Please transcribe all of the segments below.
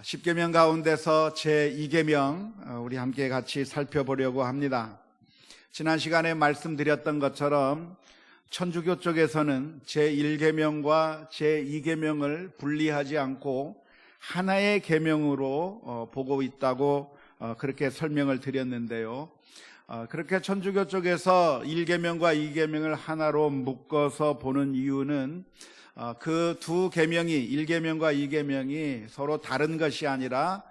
십계명 가운데서 제2계명 우리 함께 같이 살펴보려고 합니다. 지난 시간에 말씀드렸던 것처럼 천주교 쪽에서는 제1계명과 제2계명을 분리하지 않고 하나의 계명으로 보고 있다고 그렇게 설명을 드렸는데요. 그렇게 천주교 쪽에서 1계명과 2계명을 하나로 묶어서 보는 이유는 그 두 계명이 1계명과 2계명이 서로 다른 것이 아니라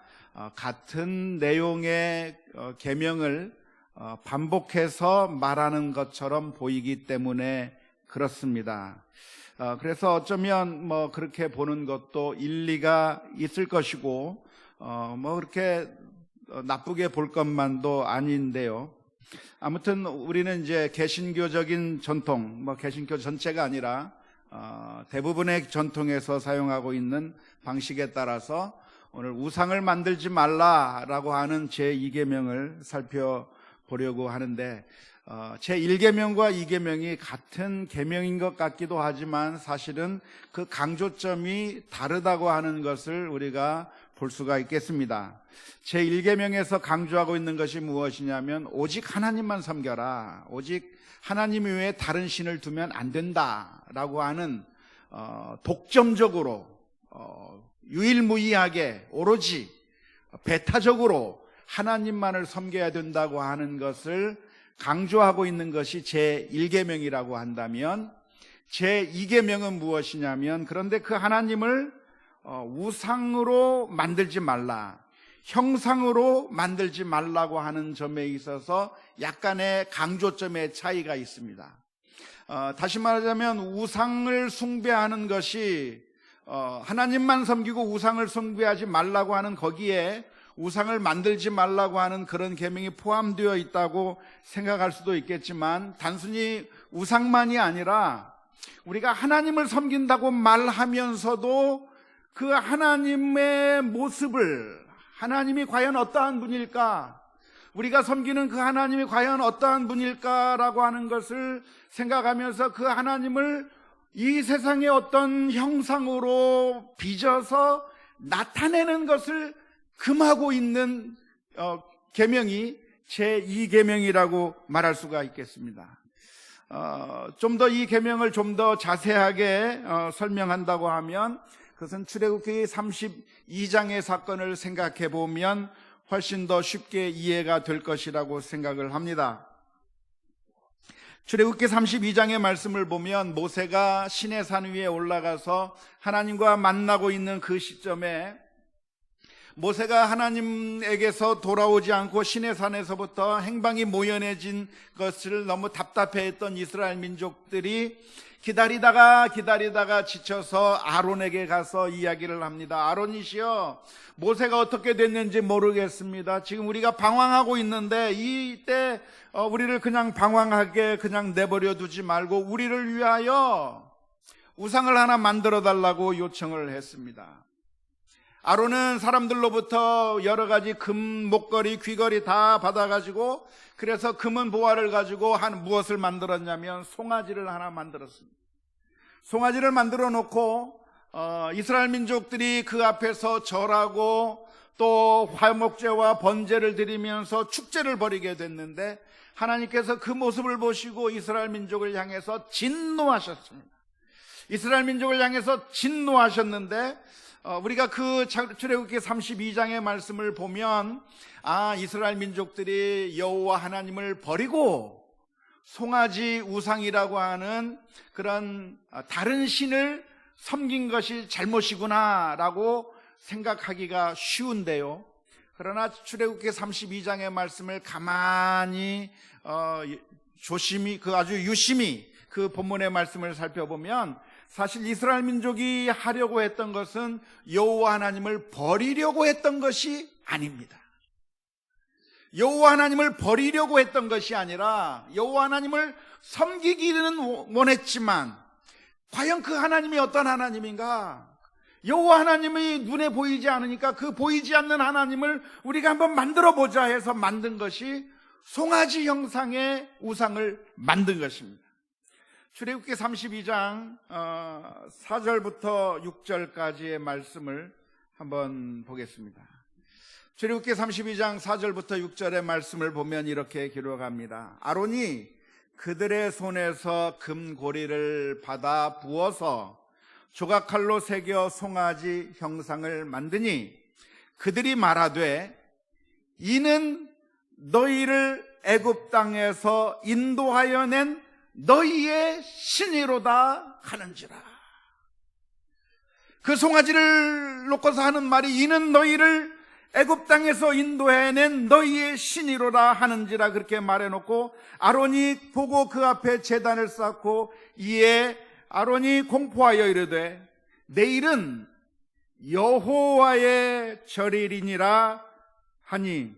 같은 내용의 계명을 반복해서 말하는 것처럼 보이기 때문에 그렇습니다. 그래서 어쩌면 그렇게 보는 것도 일리가 있을 것이고 그렇게 나쁘게 볼 것만도 아닌데요. 아무튼 우리는 이제 개신교적인 전통, 개신교 전체가 아니라 대부분의 전통에서 사용하고 있는 방식에 따라서 오늘 우상을 만들지 말라라고 하는 제2계명을 살펴보려고 하는데 제1계명과 2계명이 같은 계명인 것 같기도 하지만 사실은 그 강조점이 다르다고 하는 것을 우리가 볼 수가 있겠습니다. 제1계명에서 강조하고 있는 것이 무엇이냐면 오직 하나님만 섬겨라, 오직 하나님 외에 다른 신을 두면 안 된다라고 하는 독점적으로 유일무이하게 오로지 배타적으로 하나님만을 섬겨야 된다고 하는 것을 강조하고 있는 것이 제1계명이라고 한다면 제2계명은 무엇이냐면 그런데 그 하나님을 우상으로 만들지 말라, 형상으로 만들지 말라고 하는 점에 있어서 약간의 강조점의 차이가 있습니다. 다시 말하자면 우상을 숭배하는 것이 하나님만 섬기고 우상을 숭배하지 말라고 하는 거기에 우상을 만들지 말라고 하는 그런 계명이 포함되어 있다고 생각할 수도 있겠지만 단순히 우상만이 아니라 우리가 하나님을 섬긴다고 말하면서도 그 하나님의 모습을, 하나님이 과연 어떠한 분일까, 우리가 섬기는 그 하나님이 과연 어떠한 분일까라고 하는 것을 생각하면서 그 하나님을 이 세상의 어떤 형상으로 빚어서 나타내는 것을 금하고 있는 계명이 제2계명이라고 말할 수가 있겠습니다. 좀 더 이 계명을 좀 더 자세하게 설명한다고 하면 그것은 출애굽기 32장의 사건을 생각해 보면 훨씬 더 쉽게 이해가 될 것이라고 생각을 합니다. 출애굽기 32장의 말씀을 보면 모세가 시내산 위에 올라가서 하나님과 만나고 있는 그 시점에 모세가 하나님에게서 돌아오지 않고 시내산에서부터 행방이 모연해진 것을 너무 답답해했던 이스라엘 민족들이 기다리다가 지쳐서 아론에게 가서 이야기를 합니다. 아론이시여, 모세가 어떻게 됐는지 모르겠습니다. 지금 우리가 방황하고 있는데 이때 우리를 그냥 방황하게 그냥 내버려 두지 말고 우리를 위하여 우상을 하나 만들어 달라고 요청을 했습니다. 아론은 사람들로부터 여러 가지 금 목걸이, 귀걸이 다 받아가지고 그래서 금은 보화를 가지고 무엇을 만들었냐면 송아지를 하나 만들었습니다. 송아지를 만들어 놓고 이스라엘 민족들이 그 앞에서 절하고 또 화목제와 번제를 드리면서 축제를 벌이게 됐는데 하나님께서 그 모습을 보시고 이스라엘 민족을 향해서 진노하셨습니다. 이스라엘 민족을 향해서 진노하셨는데 우리가 그 출애굽기 32장의 말씀을 보면 이스라엘 민족들이 여호와 하나님을 버리고 송아지 우상이라고 하는 그런 다른 신을 섬긴 것이 잘못이구나 라고 생각하기가 쉬운데요. 그러나 출애굽기 32장의 말씀을 가만히 조심히 아주 유심히 그 본문의 말씀을 살펴보면 사실 이스라엘 민족이 하려고 했던 것은 여호와 하나님을 버리려고 했던 것이 아닙니다. 여호와 하나님을 버리려고 했던 것이 아니라 여호와 하나님을 섬기기는 원했지만 과연 그 하나님이 어떤 하나님인가? 여호와 하나님이 눈에 보이지 않으니까 그 보이지 않는 하나님을 우리가 한번 만들어 보자 해서 만든 것이 송아지 형상의 우상을 만든 것입니다. 출애굽기 32장 4절부터 6절까지의 말씀을 한번 보겠습니다. 출애굽기 32장 4절부터 6절의 말씀을 보면 이렇게 기록합니다. 아론이 그들의 손에서 금고리를 받아 부어서 조각칼로 새겨 송아지 형상을 만드니 그들이 말하되 이는 너희를 애굽 땅에서 인도하여 낸 너희의 신이로다 하는지라. 그 송아지를 놓고서 하는 말이 이는 너희를 애굽 땅에서 인도해낸 너희의 신이로라 하는지라 그렇게 말해놓고 아론이 보고 그 앞에 제단을 쌓고 이에 아론이 공포하여 이르되 내일은 여호와의 절일이니라 하니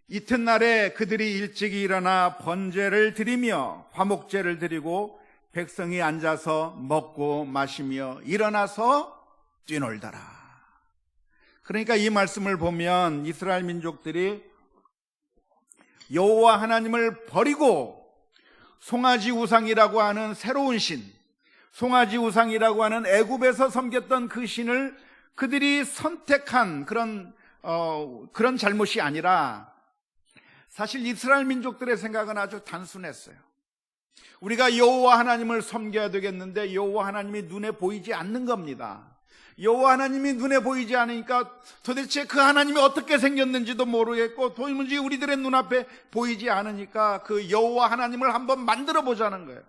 이튿날에 그들이 일찍이 일어나 번제를 드리며 화목제를 드리고 백성이 앉아서 먹고 마시며 일어나서 뛰놀더라. 그러니까 이 말씀을 보면 이스라엘 민족들이 여호와 하나님을 버리고 송아지 우상이라고 하는 새로운 신, 송아지 우상이라고 하는 애굽에서 섬겼던 그 신을 그들이 선택한 그런 잘못이 아니라 사실 이스라엘 민족들의 생각은 아주 단순했어요. 우리가 여호와 하나님을 섬겨야 되겠는데 여호와 하나님이 눈에 보이지 않는 겁니다. 여호와 하나님이 눈에 보이지 않으니까 도대체 그 하나님이 어떻게 생겼는지도 모르겠고 도무지 우리들의 눈앞에 보이지 않으니까 그 여호와 하나님을 한번 만들어 보자는 거예요.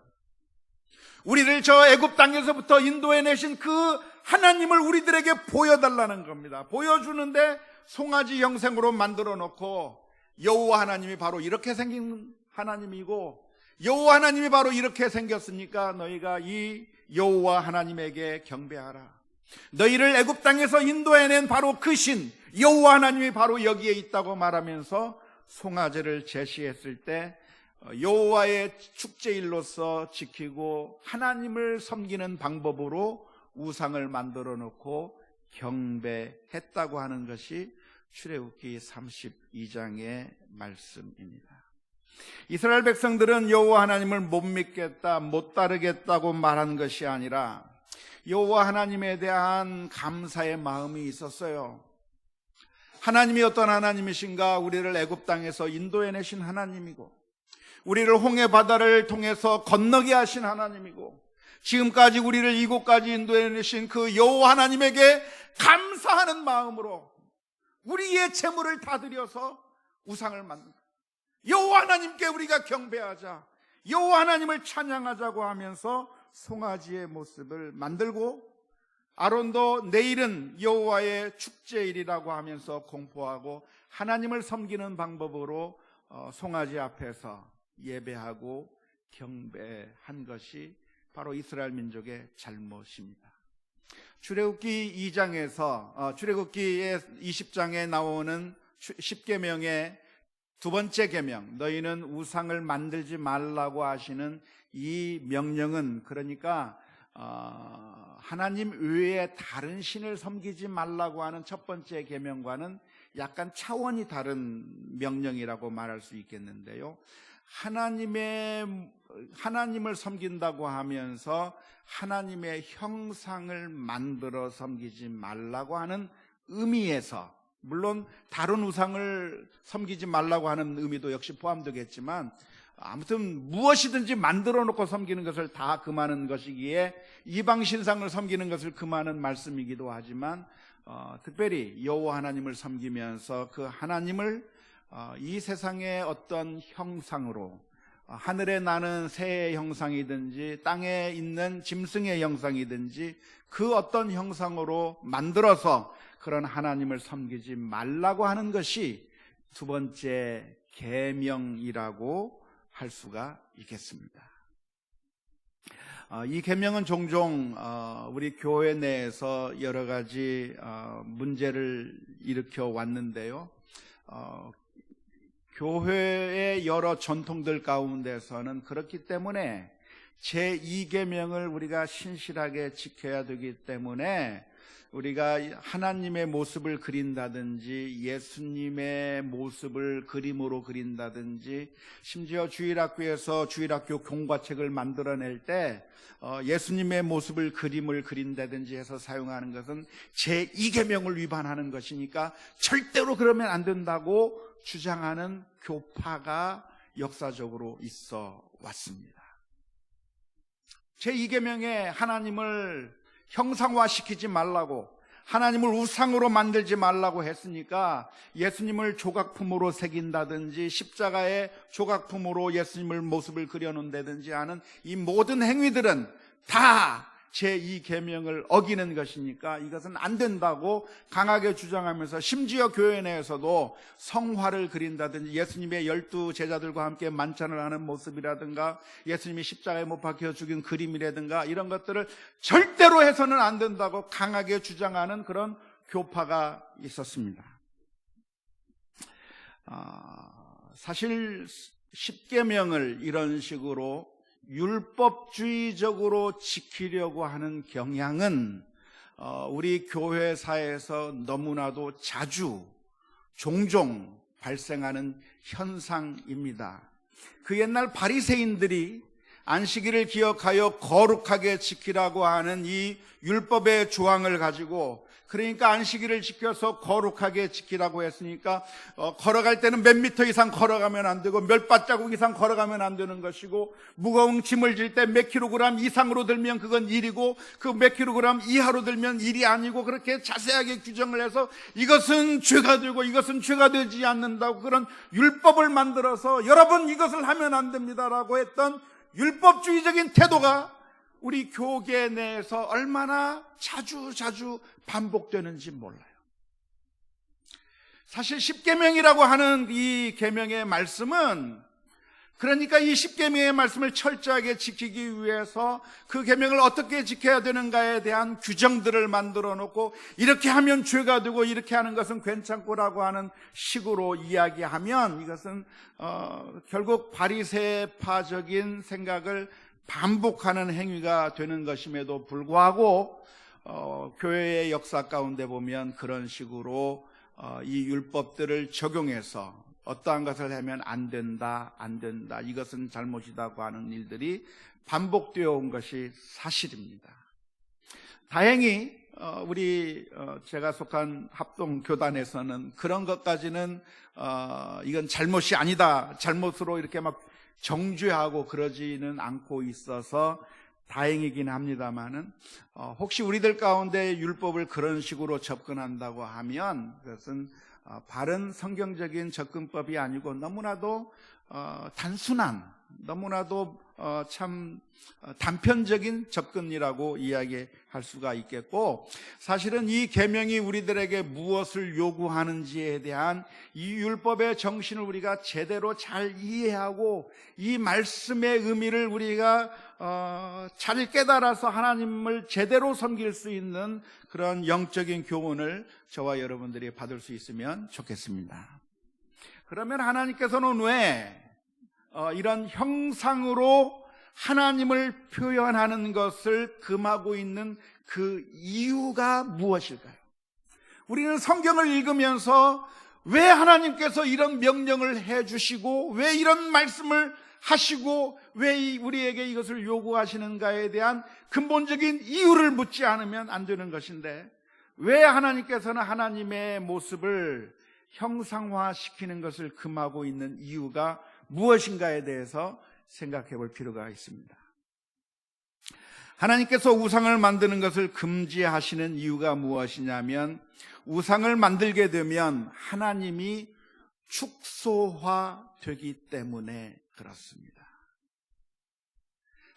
우리를 저 애굽 땅에서부터 인도해내신 그 하나님을 우리들에게 보여달라는 겁니다. 보여주는데 송아지 형상으로 만들어 놓고 여호와 하나님이 바로 이렇게 생긴 하나님이고 여호와 하나님이 바로 이렇게 생겼으니까 너희가 이 여호와 하나님에게 경배하라. 너희를 애굽 땅에서 인도해낸 바로 그 신 여호와 하나님이 바로 여기에 있다고 말하면서 송아지를 제시했을 때 여호와의 축제일로서 지키고 하나님을 섬기는 방법으로 우상을 만들어 놓고 경배했다고 하는 것이 출애굽기 32장의 말씀입니다. 이스라엘 백성들은 여호와 하나님을 못 믿겠다, 못 따르겠다고 말한 것이 아니라 여호와 하나님에 대한 감사의 마음이 있었어요. 하나님이 어떤 하나님이신가? 우리를 애굽 땅에서 인도해내신 하나님이고 우리를 홍해 바다를 통해서 건너게 하신 하나님이고 지금까지 우리를 이곳까지 인도해내신 그 여호와 하나님에게 감사하는 마음으로 우리의 재물을 다 드려서 우상을 만든다. 여호와 하나님께 우리가 경배하자, 여호와 하나님을 찬양하자고 하면서 송아지의 모습을 만들고 아론도 내일은 여호와의 축제일이라고 하면서 공포하고 하나님을 섬기는 방법으로 송아지 앞에서 예배하고 경배한 것이 바로 이스라엘 민족의 잘못입니다. 출애굽기 2장에서 출애굽기의 20장에 나오는 10계명의 두 번째 계명, 너희는 우상을 만들지 말라고 하시는 이 명령은 그러니까 하나님 외에 다른 신을 섬기지 말라고 하는 첫 번째 계명과는 약간 차원이 다른 명령이라고 말할 수 있겠는데요. 하나님을 섬긴다고 하면서 하나님의 형상을 만들어 섬기지 말라고 하는 의미에서, 물론 다른 우상을 섬기지 말라고 하는 의미도 역시 포함되겠지만 아무튼 무엇이든지 만들어 놓고 섬기는 것을 다 금하는 것이기에 이방 신상을 섬기는 것을 금하는 말씀이기도 하지만 특별히 여호와 하나님을 섬기면서 그 하나님을 이 세상의 어떤 형상으로, 하늘에 나는 새의 형상이든지 땅에 있는 짐승의 형상이든지 그 어떤 형상으로 만들어서 그런 하나님을 섬기지 말라고 하는 것이 두 번째 계명이라고 할 수가 있겠습니다. 이 계명은 종종 우리 교회 내에서 여러 가지 문제를 일으켜 왔는데요. 교회의 여러 전통들 가운데서는 그렇기 때문에 제2계명을 우리가 신실하게 지켜야 되기 때문에 우리가 하나님의 모습을 그린다든지 예수님의 모습을 그림으로 그린다든지 심지어 주일학교에서 주일학교 공과책을 만들어낼 때 예수님의 모습을 그림을 그린다든지 해서 사용하는 것은 제2계명을 위반하는 것이니까 절대로 그러면 안 된다고 주장하는 교파가 역사적으로 있어 왔습니다. 제2계명에 하나님을 형상화시키지 말라고, 하나님을 우상으로 만들지 말라고 했으니까 예수님을 조각품으로 새긴다든지 십자가의 조각품으로 예수님을 모습을 그려놓는다든지 하는 이 모든 행위들은 다 제2계명을 어기는 것이니까 이것은 안 된다고 강하게 주장하면서 심지어 교회 내에서도 성화를 그린다든지 예수님의 12 제자들과 함께 만찬을 하는 모습이라든가 예수님이 십자가에 못 박혀 죽인 그림이라든가 이런 것들을 절대로 해서는 안 된다고 강하게 주장하는 그런 교파가 있었습니다. 사실 10계명을 이런 식으로 율법주의적으로 지키려고 하는 경향은 우리 교회사에서 너무나도 자주 종종 발생하는 현상입니다. 그 옛날 바리새인들이 안식일을 기억하여 거룩하게 지키라고 하는 이 율법의 조항을 가지고, 그러니까 안식일을 지켜서 거룩하게 지키라고 했으니까 걸어갈 때는 몇 미터 이상 걸어가면 안 되고 몇 발자국 이상 걸어가면 안 되는 것이고, 무거운 짐을 질 때 몇 킬로그램 이상으로 들면 그건 일이고 그 몇 킬로그램 이하로 들면 일이 아니고, 그렇게 자세하게 규정을 해서 이것은 죄가 되고 이것은 죄가 되지 않는다고 그런 율법을 만들어서 여러분 이것을 하면 안 됩니다라고 했던 율법주의적인 태도가 우리 교계 내에서 얼마나 자주 반복되는지 몰라요. 사실 10계명이라고 하는 이 계명의 말씀은, 그러니까 이 10계명의 말씀을 철저하게 지키기 위해서 그 계명을 어떻게 지켜야 되는가에 대한 규정들을 만들어 놓고, 이렇게 하면 죄가 되고 이렇게 하는 것은 괜찮고라고 하는 식으로 이야기하면 이것은 결국 바리새파적인 생각을 반복하는 행위가 되는 것임에도 불구하고 교회의 역사 가운데 보면 그런 식으로 이 율법들을 적용해서 어떠한 것을 하면 안 된다, 이것은 잘못이다고 하는 일들이 반복되어 온 것이 사실입니다. 다행히 우리 제가 속한 합동교단에서는 그런 것까지는 이건 잘못이 아니다, 잘못으로 이렇게 막 정죄하고 그러지는 않고 있어서 다행이긴 합니다만은, 혹시 우리들 가운데 율법을 그런 식으로 접근한다고 하면 그것은 바른 성경적인 접근법이 아니고 너무나도 단순한, 너무나도 참 단편적인 접근이라고 이야기할 수가 있겠고, 사실은 이 계명이 우리들에게 무엇을 요구하는지에 대한 이 율법의 정신을 우리가 제대로 잘 이해하고 이 말씀의 의미를 우리가 잘 깨달아서 하나님을 제대로 섬길 수 있는 그런 영적인 교훈을 저와 여러분들이 받을 수 있으면 좋겠습니다. 그러면 하나님께서는 왜 이런 형상으로 하나님을 표현하는 것을 금하고 있는 그 이유가 무엇일까요? 우리는 성경을 읽으면서 왜 하나님께서 이런 명령을 해주시고 왜 이런 말씀을 하시고 왜 우리에게 이것을 요구하시는가에 대한 근본적인 이유를 묻지 않으면 안 되는 것인데, 왜 하나님께서는 하나님의 모습을 형상화시키는 것을 금하고 있는 이유가 무엇인가에 대해서 생각해 볼 필요가 있습니다. 하나님께서 우상을 만드는 것을 금지하시는 이유가 무엇이냐면, 우상을 만들게 되면 하나님이 축소화되기 때문에 그렇습니다.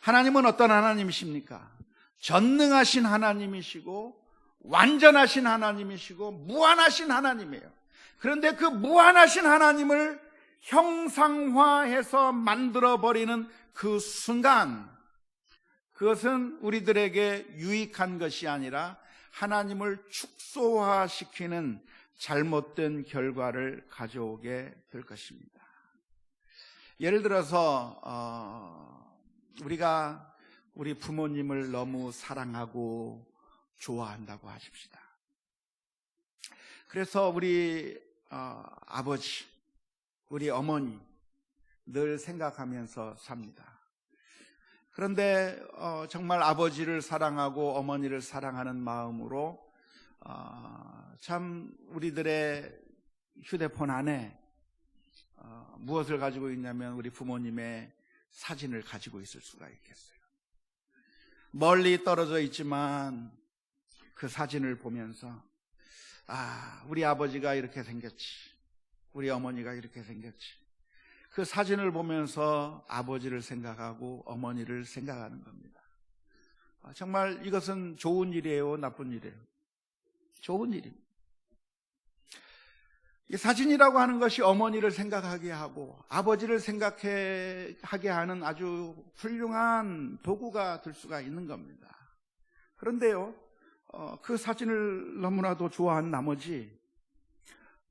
하나님은 어떤 하나님이십니까? 전능하신 하나님이시고 완전하신 하나님이시고 무한하신 하나님이에요. 그런데 그 무한하신 하나님을 형상화해서 만들어버리는 그 순간, 그것은 우리들에게 유익한 것이 아니라 하나님을 축소화시키는 잘못된 결과를 가져오게 될 것입니다. 예를 들어서 우리가 우리 부모님을 너무 사랑하고 좋아한다고 하십시다. 그래서 우리 아버지, 우리 어머니 늘 생각하면서 삽니다. 그런데 정말 아버지를 사랑하고 어머니를 사랑하는 마음으로 참 우리들의 휴대폰 안에 무엇을 가지고 있냐면 우리 부모님의 사진을 가지고 있을 수가 있겠어요. 멀리 떨어져 있지만 그 사진을 보면서 우리 아버지가 이렇게 생겼지, 우리 어머니가 이렇게 생겼지. 그 사진을 보면서 아버지를 생각하고 어머니를 생각하는 겁니다. 정말 이것은 좋은 일이에요, 나쁜 일이에요? 좋은 일입니다. 이 사진이라고 하는 것이 어머니를 생각하게 하고 아버지를 생각하게 하는 아주 훌륭한 도구가 될 수가 있는 겁니다. 그런데요, 그 사진을 너무나도 좋아한 나머지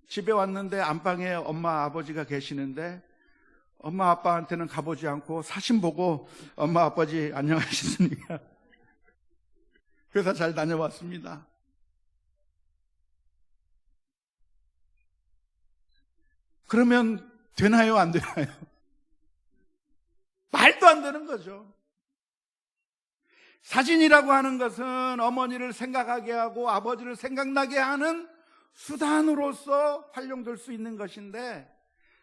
집에 왔는데 안방에 엄마 아버지가 계시는데 엄마 아빠한테는 가보지 않고 사진 보고 엄마 아버지 안녕하셨습니까? 회사 잘 다녀왔습니다. 그러면 되나요, 안 되나요? 말도 안 되는 거죠. 사진이라고 하는 것은 어머니를 생각하게 하고 아버지를 생각나게 하는 수단으로서 활용될 수 있는 것인데,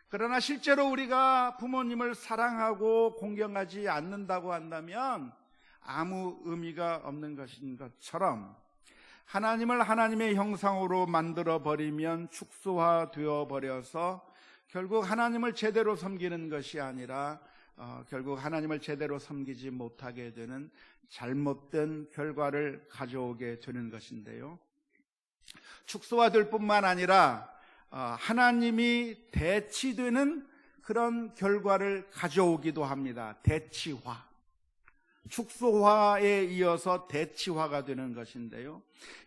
그러나 실제로 우리가 부모님을 사랑하고 공경하지 않는다고 한다면 아무 의미가 없는 것인 것처럼 하나님을 하나님의 형상으로 만들어 버리면 축소화되어 버려서 결국 하나님을 제대로 섬기는 것이 아니라 결국 하나님을 제대로 섬기지 못하게 되는 잘못된 결과를 가져오게 되는 것인데요. 축소화될 뿐만 아니라 하나님이 대치되는 그런 결과를 가져오기도 합니다. 대치화. 축소화에 이어서 대치화가 되는 것인데요.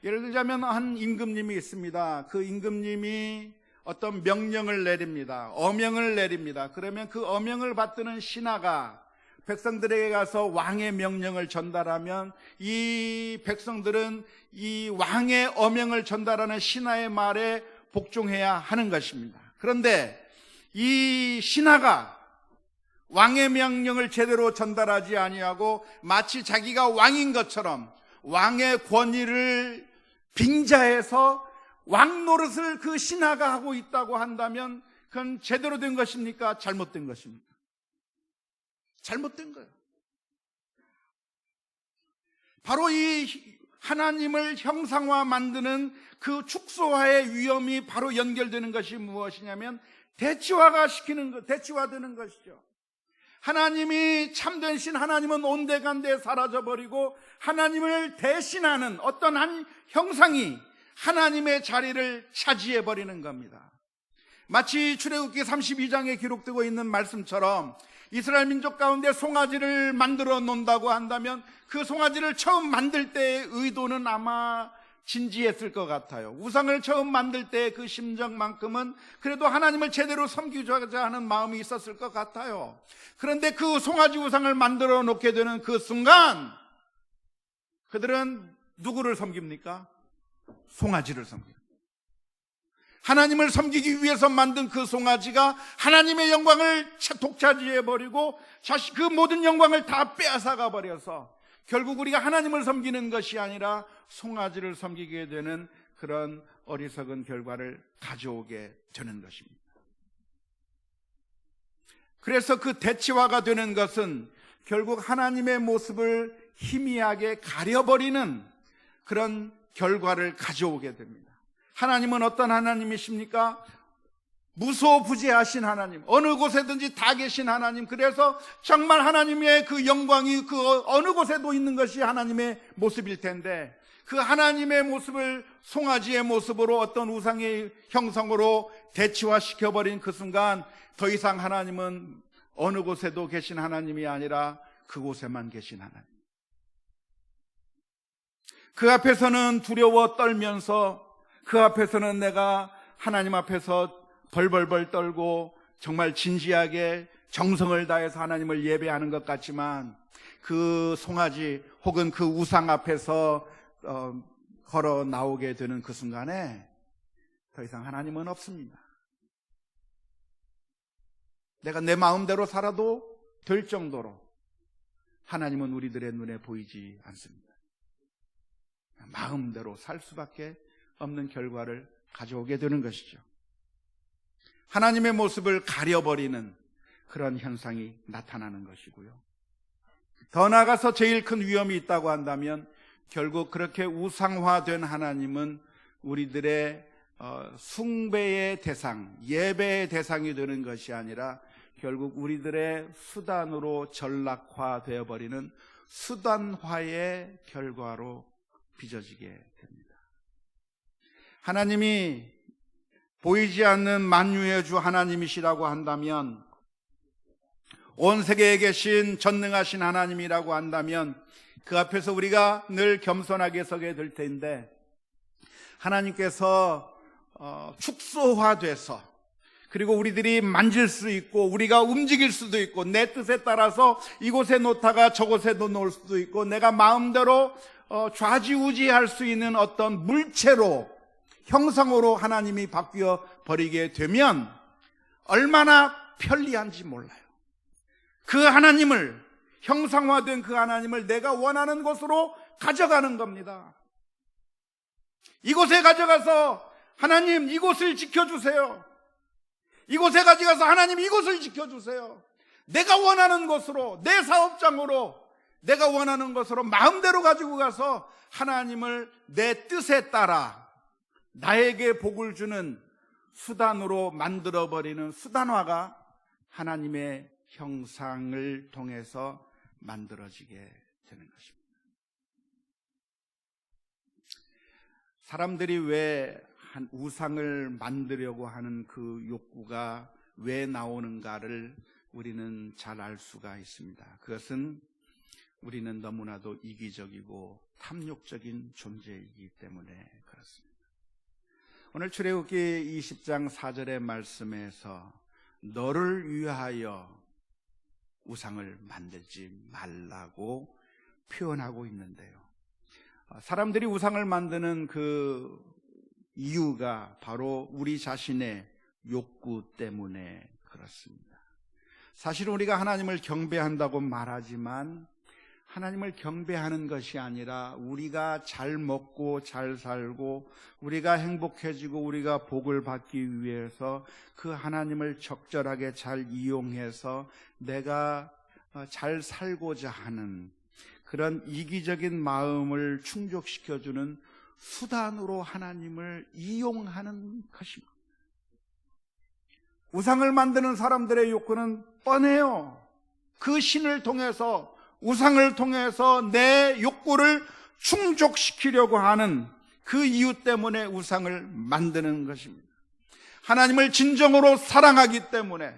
예를 들자면 한 임금님이 있습니다. 그 임금님이 어떤 명령을 내립니다. 어명을 내립니다. 그러면 그 어명을 받드는 신하가 백성들에게 가서 왕의 명령을 전달하면 이 백성들은 이 왕의 어명을 전달하는 신하의 말에 복종해야 하는 것입니다. 그런데 이 신하가 왕의 명령을 제대로 전달하지 아니하고 마치 자기가 왕인 것처럼 왕의 권위를 빙자해서 왕 노릇을 그 신하가 하고 있다고 한다면 그건 제대로 된 것입니까? 잘못된 것입니까? 잘못된 거예요. 바로 이 하나님을 형상화 만드는 그 축소화의 위험이 바로 연결되는 것이 무엇이냐면 대치화되는 것이죠. 하나님이 참된 신, 하나님은 온데간데 사라져버리고 하나님을 대신하는 어떤 한 형상이 하나님의 자리를 차지해버리는 겁니다. 마치 출애굽기 32장에 기록되고 있는 말씀처럼 이스라엘 민족 가운데 송아지를 만들어 놓는다고 한다면 그 송아지를 처음 만들 때의 의도는 아마 진지했을 것 같아요. 우상을 처음 만들 때 그 심정만큼은 그래도 하나님을 제대로 섬기고자 하는 마음이 있었을 것 같아요. 그런데 그 송아지 우상을 만들어 놓게 되는 그 순간 그들은 누구를 섬깁니까? 송아지를 섬깁니다. 하나님을 섬기기 위해서 만든 그 송아지가 하나님의 영광을 독차지해버리고 그 모든 영광을 다 빼앗아가 버려서 결국 우리가 하나님을 섬기는 것이 아니라 송아지를 섬기게 되는 그런 어리석은 결과를 가져오게 되는 것입니다. 그래서 그 대치화가 되는 것은 결국 하나님의 모습을 희미하게 가려버리는 그런 결과를 가져오게 됩니다. 하나님은 어떤 하나님이십니까? 무소부재하신 하나님, 어느 곳에든지 다 계신 하나님. 그래서 정말 하나님의 그 영광이 그 어느 곳에도 있는 것이 하나님의 모습일 텐데 그 하나님의 모습을 송아지의 모습으로 어떤 우상의 형성으로 대치화시켜버린 그 순간 더 이상 하나님은 어느 곳에도 계신 하나님이 아니라 그곳에만 계신 하나님. 그 앞에서는 두려워 떨면서 그 앞에서는 내가 하나님 앞에서 벌벌벌 떨고 정말 진지하게 정성을 다해서 하나님을 예배하는 것 같지만 그 송아지 혹은 그 우상 앞에서 걸어 나오게 되는 그 순간에 더 이상 하나님은 없습니다. 내가 내 마음대로 살아도 될 정도로 하나님은 우리들의 눈에 보이지 않습니다. 마음대로 살 수밖에 없는 결과를 가져오게 되는 것이죠. 하나님의 모습을 가려버리는 그런 현상이 나타나는 것이고요. 더 나아가서 제일 큰 위험이 있다고 한다면 결국 그렇게 우상화된 하나님은 우리들의 숭배의 대상, 예배의 대상이 되는 것이 아니라 결국 우리들의 수단으로 전락화되어 버리는 수단화의 결과로 빚어지게 됩니다. 하나님이 보이지 않는 만유의 주 하나님이시라고 한다면, 온 세계에 계신 전능하신 하나님이라고 한다면 그 앞에서 우리가 늘 겸손하게 서게 될 텐데, 하나님께서 축소화돼서, 그리고 우리들이 만질 수 있고 우리가 움직일 수도 있고 내 뜻에 따라서 이곳에 놓다가 저곳에 놓을 수도 있고 내가 마음대로 좌지우지할 수 있는 어떤 물체로, 형상으로 하나님이 바뀌어 버리게 되면 얼마나 편리한지 몰라요. 그 하나님을, 형상화된 그 하나님을 내가 원하는 곳으로 가져가는 겁니다. 이곳에 가져가서 하나님 이곳을 지켜주세요. 이곳에 가져가서 하나님 이곳을 지켜주세요. 내가 원하는 곳으로, 내 사업장으로, 내가 원하는 곳으로 마음대로 가지고 가서 하나님을 내 뜻에 따라 나에게 복을 주는 수단으로 만들어버리는 수단화가 하나님의 형상을 통해서 만들어지게 되는 것입니다. 사람들이 왜 한 우상을 만들려고 하는 그 욕구가 왜 나오는가를 우리는 잘 알 수가 있습니다. 그것은 우리는 너무나도 이기적이고 탐욕적인 존재이기 때문에 그렇습니다. 오늘 출애굽기 20장 4절의 말씀에서 너를 위하여 우상을 만들지 말라고 표현하고 있는데요, 사람들이 우상을 만드는 그 이유가 바로 우리 자신의 욕구 때문에 그렇습니다. 사실 우리가 하나님을 경배한다고 말하지만 하나님을 경배하는 것이 아니라 우리가 잘 먹고 잘 살고 우리가 행복해지고 우리가 복을 받기 위해서 그 하나님을 적절하게 잘 이용해서 내가 잘 살고자 하는 그런 이기적인 마음을 충족시켜주는 수단으로 하나님을 이용하는 것입니다. 우상을 만드는 사람들의 욕구는 뻔해요. 그 신을 통해서, 우상을 통해서 내 욕구를 충족시키려고 하는 그 이유 때문에 우상을 만드는 것입니다. 하나님을 진정으로 사랑하기 때문에,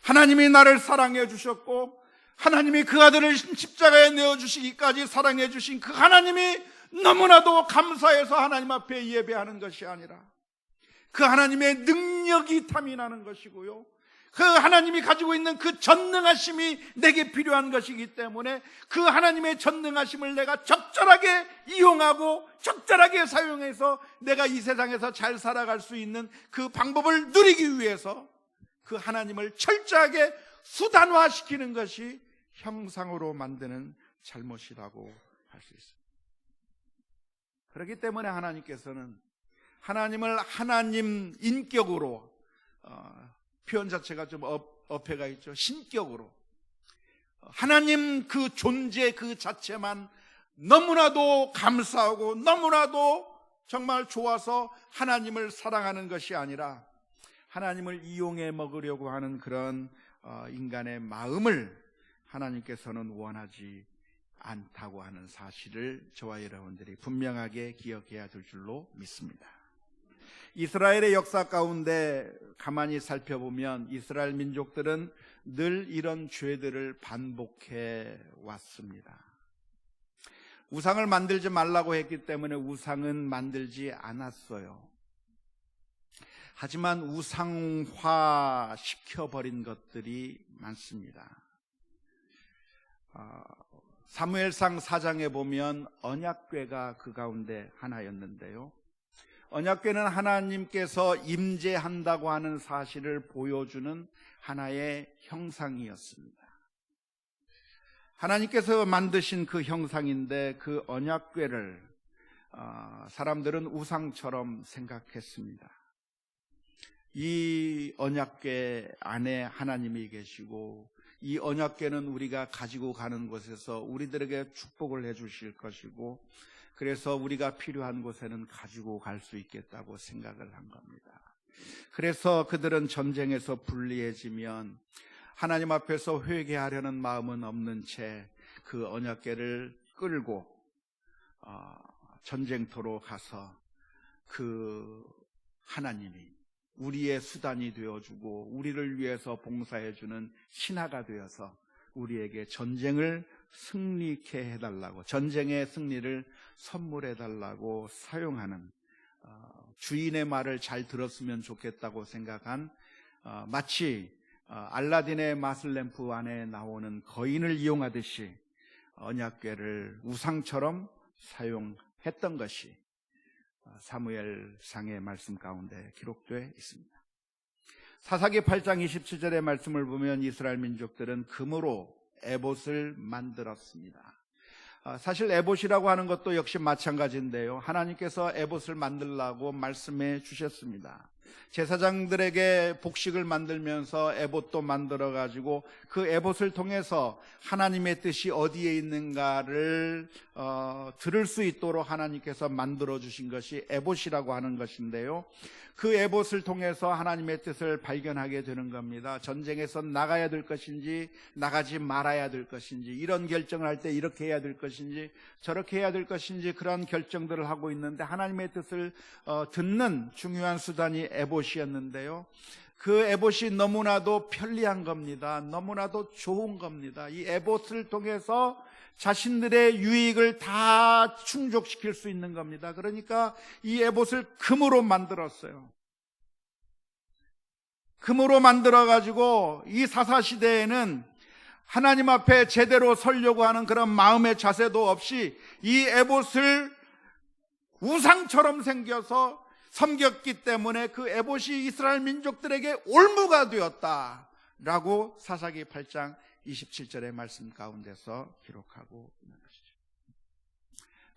하나님이 나를 사랑해 주셨고 하나님이 그 아들을 십자가에 내어주시기까지 사랑해 주신 그 하나님이 너무나도 감사해서 하나님 앞에 예배하는 것이 아니라 그 하나님의 능력이 탐이 나는 것이고요, 그 하나님이 가지고 있는 그 전능하심이 내게 필요한 것이기 때문에 그 하나님의 전능하심을 내가 적절하게 이용하고 적절하게 사용해서 내가 이 세상에서 잘 살아갈 수 있는 그 방법을 누리기 위해서 그 하나님을 철저하게 수단화시키는 것이 형상으로 만드는 잘못이라고 할 수 있습니다. 그렇기 때문에 하나님께서는 하나님을 하나님 인격으로, 표현 자체가 좀 어폐가 있죠. 신격으로 하나님 그 존재 그 자체만 너무나도 감사하고 너무나도 정말 좋아서 하나님을 사랑하는 것이 아니라 하나님을 이용해 먹으려고 하는 그런 인간의 마음을 하나님께서는 원하지 않다고 하는 사실을 저와 여러분들이 분명하게 기억해야 될 줄로 믿습니다. 이스라엘의 역사 가운데 가만히 살펴보면 이스라엘 민족들은 늘 이런 죄들을 반복해 왔습니다. 우상을 만들지 말라고 했기 때문에 우상은 만들지 않았어요. 하지만 우상화 시켜버린 것들이 많습니다. 사무엘상 4장에 보면 언약궤가 그 가운데 하나였는데요, 언약궤는 하나님께서 임재한다고 하는 사실을 보여주는 하나의 형상이었습니다. 하나님께서 만드신 그 형상인데 그 언약궤를 사람들은 우상처럼 생각했습니다. 이 언약궤 안에 하나님이 계시고 이 언약궤는 우리가 가지고 가는 곳에서 우리들에게 축복을 해주실 것이고 그래서 우리가 필요한 곳에는 가지고 갈 수 있겠다고 생각을 한 겁니다. 그래서 그들은 전쟁에서 불리해지면 하나님 앞에서 회개하려는 마음은 없는 채 그 언약궤를 끌고 전쟁터로 가서 그 하나님이 우리의 수단이 되어주고 우리를 위해서 봉사해주는 신하가 되어서 우리에게 전쟁을 승리케 해달라고, 전쟁의 승리를 선물해달라고 사용하는, 주인의 말을 잘 들었으면 좋겠다고 생각한, 마치 알라딘의 마슬램프 안에 나오는 거인을 이용하듯이 언약궤를 우상처럼 사용했던 것이 사무엘상의 말씀 가운데 기록되어 있습니다. 사사기 8장 27절의 말씀을 보면 이스라엘 민족들은 금으로 에봇을 만들었습니다. 사실 에봇이라고 하는 것도 역시 마찬가지인데요, 하나님께서 에봇을 만들라고 말씀해 주셨습니다. 제사장들에게 복식을 만들면서 에봇도 만들어 가지고 그 에봇을 통해서 하나님의 뜻이 어디에 있는가를 들을 수 있도록 하나님께서 만들어 주신 것이 에봇이라고 하는 것인데요, 그 에봇을 통해서 하나님의 뜻을 발견하게 되는 겁니다. 전쟁에서 나가야 될 것인지 나가지 말아야 될 것인지, 이런 결정을 할 때 이렇게 해야 될 것인지 저렇게 해야 될 것인지, 그런 결정들을 하고 있는데 하나님의 뜻을 듣는 중요한 수단이 에봇이었는데요, 그 에봇이 너무나도 편리한 겁니다. 너무나도 좋은 겁니다. 이 에봇을 통해서 자신들의 유익을 다 충족시킬 수 있는 겁니다. 그러니까 이 에봇을 금으로 만들었어요. 금으로 만들어가지고 이 사사시대에는 하나님 앞에 제대로 서려고 하는 그런 마음의 자세도 없이 이 에봇을 우상처럼 생겨서 섬겼기 때문에 그 에봇이 이스라엘 민족들에게 올무가 되었다라고 사사기 8장 27절의 말씀 가운데서 기록하고 있는 것이죠.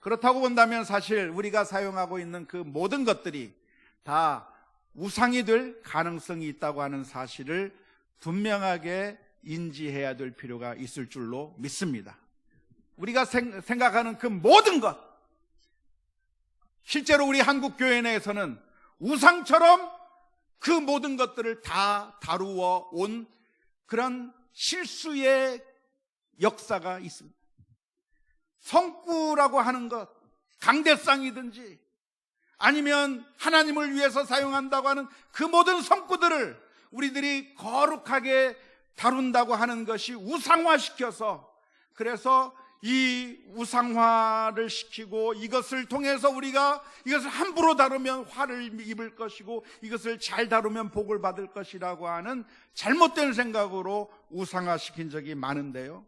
그렇다고 본다면 사실 우리가 사용하고 있는 그 모든 것들이 다 우상이 될 가능성이 있다고 하는 사실을 분명하게 인지해야 될 필요가 있을 줄로 믿습니다. 우리가 생각하는 그 모든 것, 실제로 우리 한국 교회 내에서는 우상처럼 그 모든 것들을 다 다루어 온 그런 실수의 역사가 있습니다. 성구라고 하는 것, 강대상이든지 아니면 하나님을 위해서 사용한다고 하는 그 모든 성구들을 우리들이 거룩하게 다룬다고 하는 것이 우상화시켜서, 그래서 이 우상화를 시키고 이것을 통해서 우리가 이것을 함부로 다루면 화를 입을 것이고 이것을 잘 다루면 복을 받을 것이라고 하는 잘못된 생각으로 우상화시킨 적이 많은데요,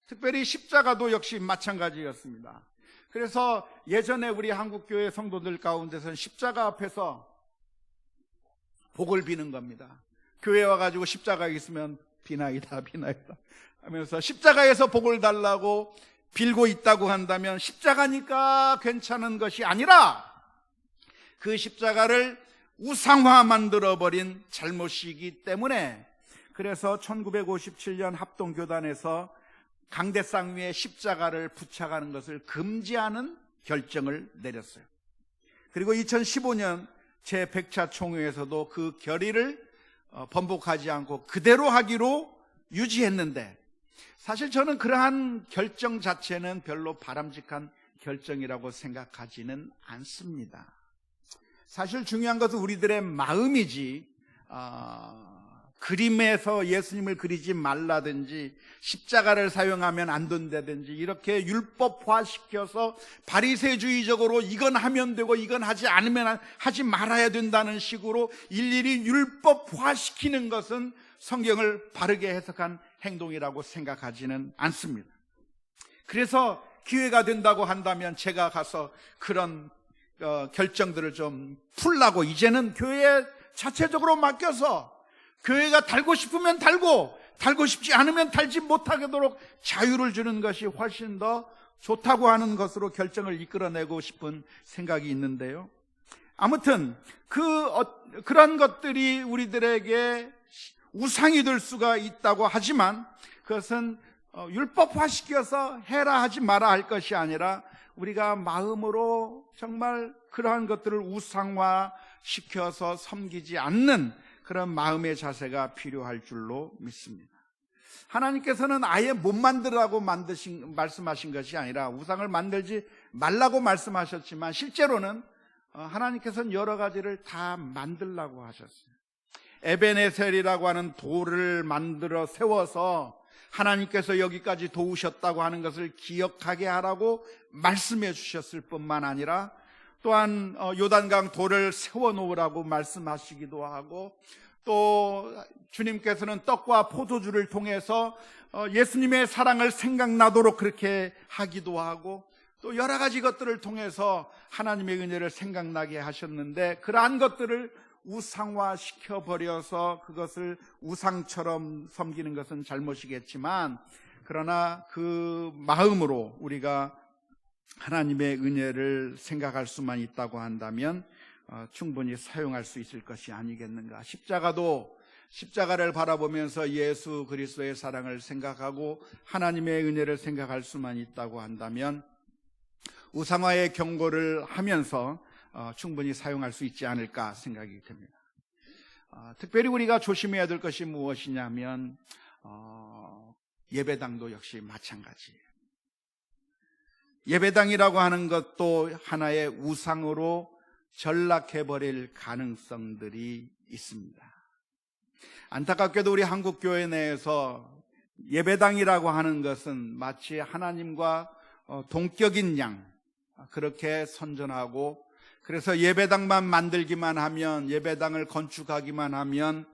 특별히 십자가도 역시 마찬가지였습니다. 그래서 예전에 우리 한국교회 성도들 가운데서는 십자가 앞에서 복을 비는 겁니다. 교회 와가지고 십자가 있으면 비나이다 비나이다 하면서 십자가에서 복을 달라고 빌고 있다고 한다면 십자가니까 괜찮은 것이 아니라 그 십자가를 우상화 만들어버린 잘못이기 때문에, 그래서 1957년 합동교단에서 강대상 위에 십자가를 부착하는 것을 금지하는 결정을 내렸어요. 그리고 2015년 제100차 총회에서도 그 결의를 번복하지 않고 그대로 하기로 유지했는데, 사실 저는 그러한 결정 자체는 별로 바람직한 결정이라고 생각하지는 않습니다. 사실 중요한 것은 우리들의 마음이지, 그림에서 예수님을 그리지 말라든지 십자가를 사용하면 안 된다든지 이렇게 율법화시켜서 바리새주의적으로 이건 하면 되고 이건 하지 말아야 된다는 식으로 일일이 율법화시키는 것은 성경을 바르게 해석한 행동이라고 생각하지는 않습니다. 그래서 기회가 된다고 한다면 제가 가서 그런 결정들을 좀 풀라고 이제는 교회에 자체적으로 맡겨서 교회가 달고 싶으면 달고 싶지 않으면 달지 못하도록 자유를 주는 것이 훨씬 더 좋다고 하는 것으로 결정을 이끌어내고 싶은 생각이 있는데요. 아무튼 그런 것들이 우리들에게 우상이 될 수가 있다고 하지만 그것은 율법화시켜서 해라 하지 마라 할 것이 아니라 우리가 마음으로 정말 그러한 것들을 우상화시켜서 섬기지 않는 그런 마음의 자세가 필요할 줄로 믿습니다. 하나님께서는 아예 못 만들라고 말씀하신 것이 아니라 우상을 만들지 말라고 말씀하셨지만 실제로는 하나님께서는 여러 가지를 다 만들라고 하셨어요. 에베네셀이라고 하는 돌을 만들어 세워서 하나님께서 여기까지 도우셨다고 하는 것을 기억하게 하라고 말씀해 주셨을 뿐만 아니라 또한 요단강 돌을 세워놓으라고 말씀하시기도 하고 또 주님께서는 떡과 포도주를 통해서 예수님의 사랑을 생각나도록 그렇게 하기도 하고 또 여러 가지 것들을 통해서 하나님의 은혜를 생각나게 하셨는데 그러한 것들을 우상화시켜버려서 그것을 우상처럼 섬기는 것은 잘못이겠지만 그러나 그 마음으로 우리가 하나님의 은혜를 생각할 수만 있다고 한다면 충분히 사용할 수 있을 것이 아니겠는가. 십자가를 바라보면서 예수 그리스도의 사랑을 생각하고 하나님의 은혜를 생각할 수만 있다고 한다면 우상화의 경고를 하면서 충분히 사용할 수 있지 않을까 생각이 듭니다. 특별히 우리가 조심해야 될 것이 무엇이냐면 예배당도 역시 마찬가지예요. 예배당이라고 하는 것도 하나의 우상으로 전락해버릴 가능성들이 있습니다. 안타깝게도 우리 한국 교회 내에서 예배당이라고 하는 것은 마치 하나님과 동격인 양 그렇게 선전하고 그래서 예배당만 만들기만 하면 예배당을 건축하기만 하면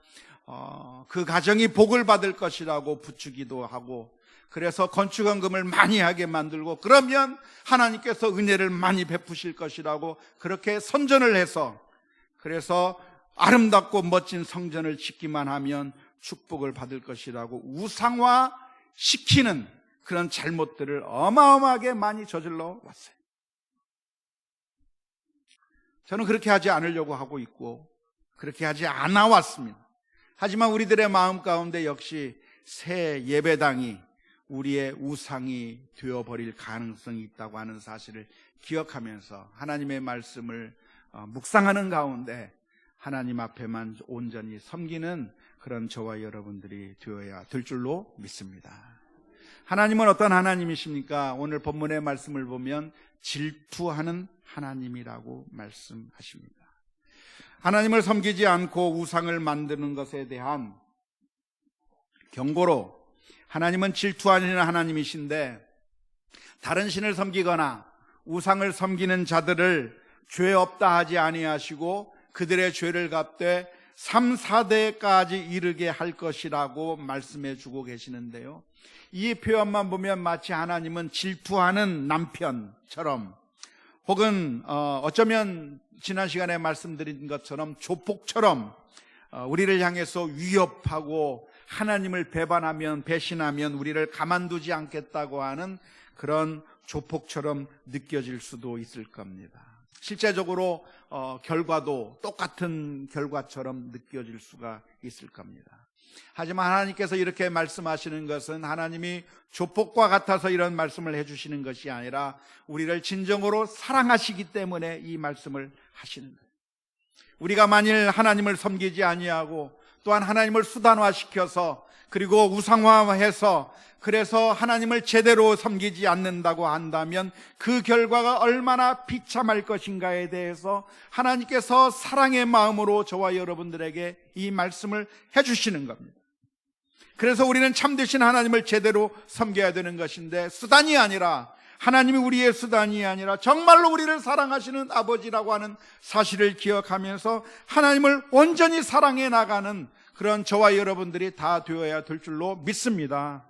그 가정이 복을 받을 것이라고 부추기도 하고 그래서 건축헌금을 많이 하게 만들고 그러면 하나님께서 은혜를 많이 베푸실 것이라고 그렇게 선전을 해서 그래서 아름답고 멋진 성전을 짓기만 하면 축복을 받을 것이라고 우상화시키는 그런 잘못들을 어마어마하게 많이 저질러 왔어요. 저는 그렇게 하지 않으려고 하고 있고 그렇게 하지 않아 왔습니다. 하지만 우리들의 마음 가운데 역시 새 예배당이 우리의 우상이 되어버릴 가능성이 있다고 하는 사실을 기억하면서 하나님의 말씀을 묵상하는 가운데 하나님 앞에만 온전히 섬기는 그런 저와 여러분들이 되어야 될 줄로 믿습니다. 하나님은 어떤 하나님이십니까? 오늘 본문의 말씀을 보면 질투하는 하나님이라고 말씀하십니다. 하나님을 섬기지 않고 우상을 만드는 것에 대한 경고로 하나님은 질투하는 하나님이신데 다른 신을 섬기거나 우상을 섬기는 자들을 죄 없다 하지 아니하시고 그들의 죄를 갚되 3, 4대까지 이르게 할 것이라고 말씀해 주고 계시는데요. 이 표현만 보면 마치 하나님은 질투하는 남편처럼 혹은 어쩌면 지난 시간에 말씀드린 것처럼 조폭처럼 우리를 향해서 위협하고 하나님을 배신하면 우리를 가만두지 않겠다고 하는 그런 조폭처럼 느껴질 수도 있을 겁니다. 실제적으로 결과도 똑같은 결과처럼 느껴질 수가 있을 겁니다. 하지만 하나님께서 이렇게 말씀하시는 것은 하나님이 조폭과 같아서 이런 말씀을 해주시는 것이 아니라 우리를 진정으로 사랑하시기 때문에 이 말씀을 하시는 거예요. 우리가 만일 하나님을 섬기지 아니하고 또한 하나님을 수단화시켜서 그리고 우상화해서 그래서 하나님을 제대로 섬기지 않는다고 한다면 그 결과가 얼마나 비참할 것인가에 대해서 하나님께서 사랑의 마음으로 저와 여러분들에게 이 말씀을 해주시는 겁니다. 그래서 우리는 참되신 하나님을 제대로 섬겨야 되는 것인데 수단이 아니라 하나님이 우리의 수단이 아니라 정말로 우리를 사랑하시는 아버지라고 하는 사실을 기억하면서 하나님을 온전히 사랑해 나가는 그런 저와 여러분들이 다 되어야 될 줄로 믿습니다.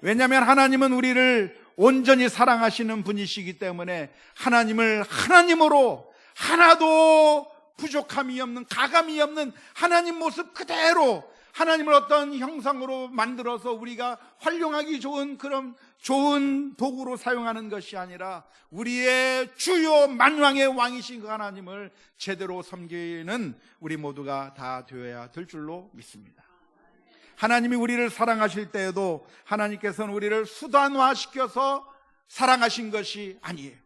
왜냐하면 하나님은 우리를 온전히 사랑하시는 분이시기 때문에 하나님을 하나님으로 하나도 부족함이 없는, 가감이 없는 하나님 모습 그대로, 하나님을 어떤 형상으로 만들어서 우리가 활용하기 좋은 그런 좋은 도구로 사용하는 것이 아니라 우리의 주요 만왕의 왕이신 그 하나님을 제대로 섬기는 우리 모두가 다 되어야 될 줄로 믿습니다. 하나님이 우리를 사랑하실 때에도 하나님께서는 우리를 수단화시켜서 사랑하신 것이 아니에요.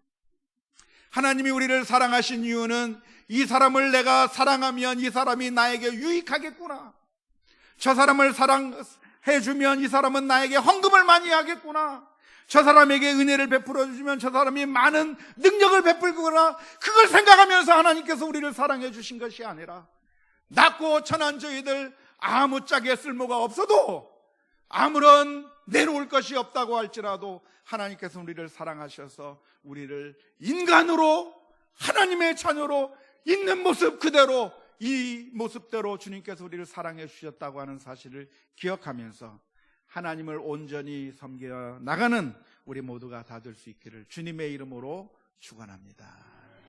하나님이 우리를 사랑하신 이유는 이 사람을 내가 사랑하면 이 사람이 나에게 유익하겠구나, 저 사람을 사랑해주면 이 사람은 나에게 헌금을 많이 하겠구나, 저 사람에게 은혜를 베풀어주면 저 사람이 많은 능력을 베풀거나, 그걸 생각하면서 하나님께서 우리를 사랑해 주신 것이 아니라 낮고 천한 저희들 아무짝에 쓸모가 없어도, 아무런 내놓을 것이 없다고 할지라도 하나님께서 우리를 사랑하셔서 우리를 인간으로, 하나님의 자녀로 있는 모습 그대로, 이 모습대로 주님께서 우리를 사랑해 주셨다고 하는 사실을 기억하면서 하나님을 온전히 섬겨 나가는 우리 모두가 다 될 수 있기를 주님의 이름으로 축원합니다.